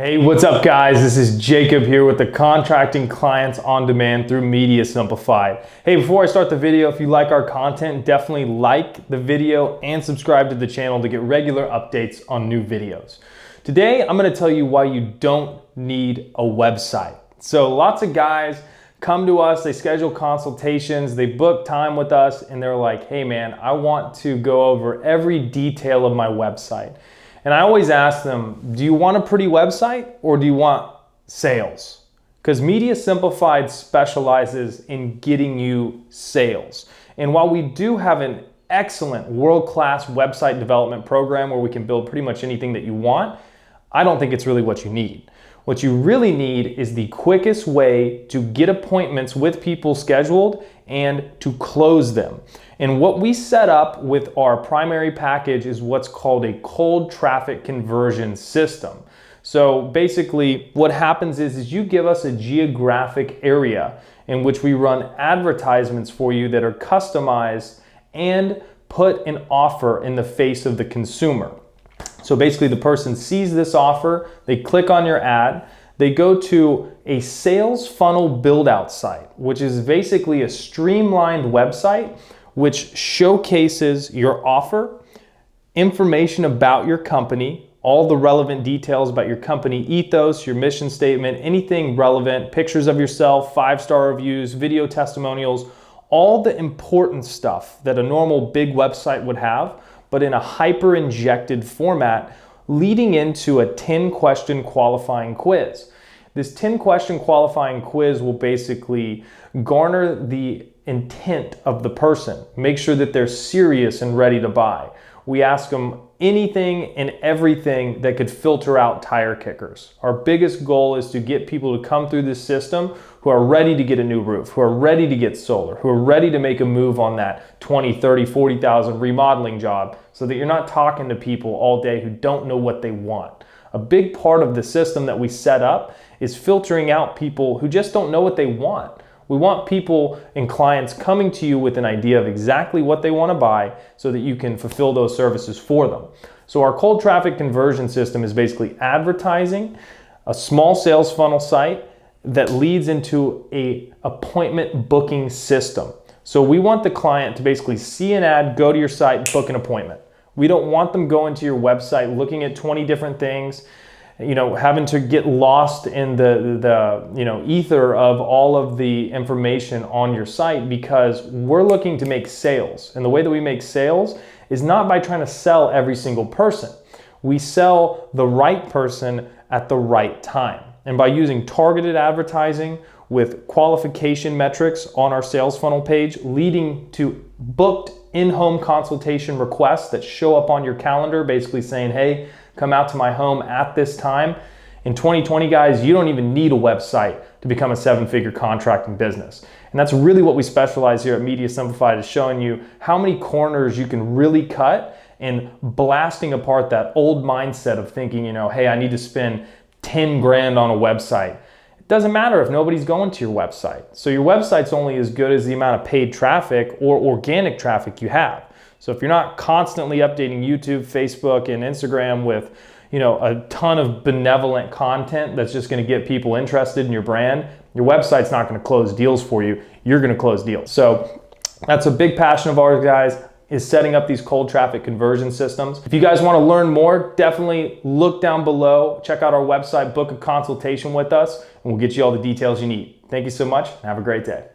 Hey, what's up guys? This is Jacob here with the Contracting Clients on Demand through Media Simplified. Hey, before I start the video, if you like our content, definitely like the video and subscribe to the channel to get regular updates on new videos. Today, I'm gonna tell you why you don't need a website. So lots of guys come to us, they schedule consultations, they book time with us, and they're like, hey man, I want to go over every detail of my website. And I always ask them, do you want a pretty website or do you want sales? Because Media Simplified specializes in getting you sales. And while we do have an excellent world-class website development program where we can build pretty much anything that you want, I don't think it's really what you need. What you really need is the quickest way to get appointments with people scheduled and to close them. And what we set up with our primary package is what's called a cold traffic conversion system. So basically what happens is you give us a geographic area in which we run advertisements for you that are customized and put an offer in the face of the consumer. So basically the person sees this offer, they click on your ad, they go to a sales funnel build out site, which is basically a streamlined website which showcases your offer, information about your company, all the relevant details about your company ethos, your mission statement, anything relevant, pictures of yourself, 5-star reviews, video testimonials, all the important stuff that a normal big website would have, but in a hyper-injected format, leading into a 10-question qualifying quiz. This 10-question qualifying quiz will basically garner the intent of the person, make sure that they're serious and ready to buy. We ask them anything and everything that could filter out tire kickers. Our biggest goal is to get people to come through this system who are ready to get a new roof, who are ready to get solar, who are ready to make a move on that 20, 30, 40,000 remodeling job so that you're not talking to people all day who don't know what they want. A big part of the system that we set up is filtering out people who just don't know what they want. We want people and clients coming to you with an idea of exactly what they want to buy so that you can fulfill those services for them. So our cold traffic conversion system is basically advertising, a small sales funnel site that leads into an appointment booking system. So we want the client to basically see an ad, go to your site, book an appointment. We don't want them going to your website, looking at 20 different things, having to get lost in the ether of all of the information on your site, because we're looking to make sales. And the way that we make sales is not by trying to sell every single person. We sell the right person at the right time. And by using targeted advertising with qualification metrics on our sales funnel page, leading to booked in-home consultation requests that show up on your calendar, basically saying, hey, come out to my home at this time. In 2020, guys, you don't even need a website to become a 7-figure contracting business. And that's really what we specialize here at Media Simplified, is showing you how many corners you can really cut and blasting apart that old mindset of thinking, hey, I need to spend 10 grand on a website. It doesn't matter if nobody's going to your website. So your website's only as good as the amount of paid traffic or organic traffic you have. So if you're not constantly updating YouTube, Facebook, and Instagram with, a ton of benevolent content that's just going to get people interested in your brand, your website's not going to close deals for you. You're going to close deals. So that's a big passion of ours, guys, is setting up these cold traffic conversion systems. If you guys want to learn more, definitely look down below, check out our website, book a consultation with us, and we'll get you all the details you need. Thank you so much, and have a great day.